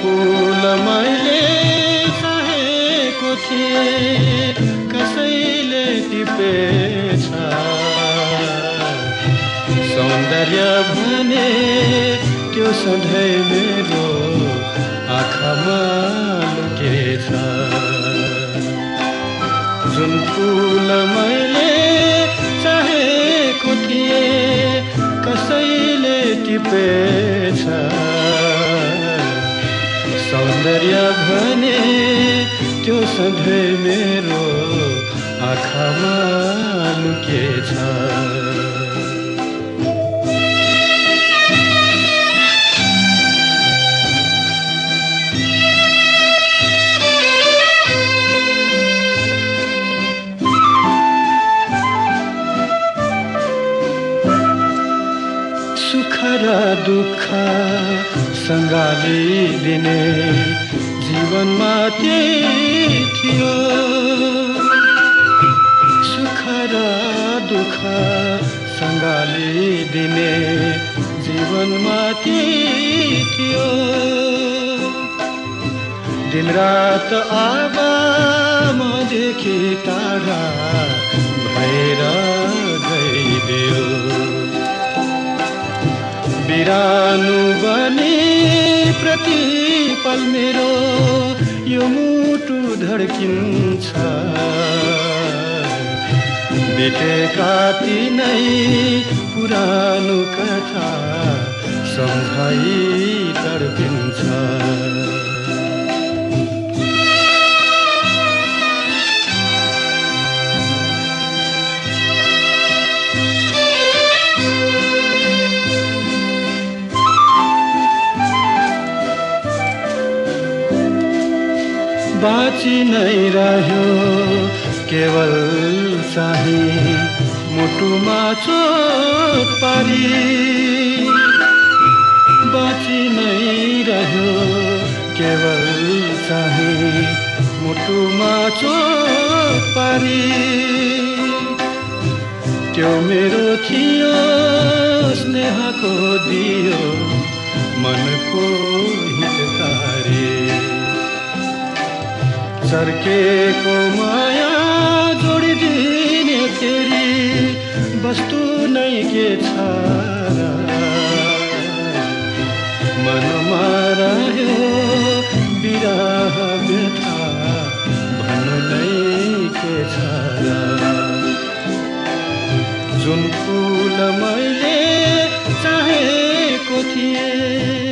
फूल मैले चाहेको थिएँ कसैले टिपेछ सौन्दर्य भने त्यो सधैँ मेरो आँखामा लुकेछ जुन फूल मैले चाहेको थिएँ कसैले टिपेछ सौन्दर्य भने त्यो सधैँ मेरो आँखामा लुकेछ सुख र दुःख सँगालिदिने जीवनमा त्यही थियो सुख र दुःख सँगालिदिने जीवनमा त्यही थियो दिनरात आवामदेखि टाढा भएर गइदियो बिरानु बने प्रतिपल मेरो यो मुटु धड्किन्छ बितेका तिनै पुरानो कथा सम्झाइ तड्पिन्छ बाँची नै रह्यो केवल चाहिँ मुटुमा चोट पारी बाँची नै रह्यो केवल चाहिँ मुटुमा चोट पारी त्यो मेरो थियो स्नेहको दियो मनको हितकारी चर्केको माया जोडिदिने फेरि वस्तु नै के छ मनमा रह्यो विरह व्यथा भन्नु नै के छ जुन फूल मैले चाहेको थिएँ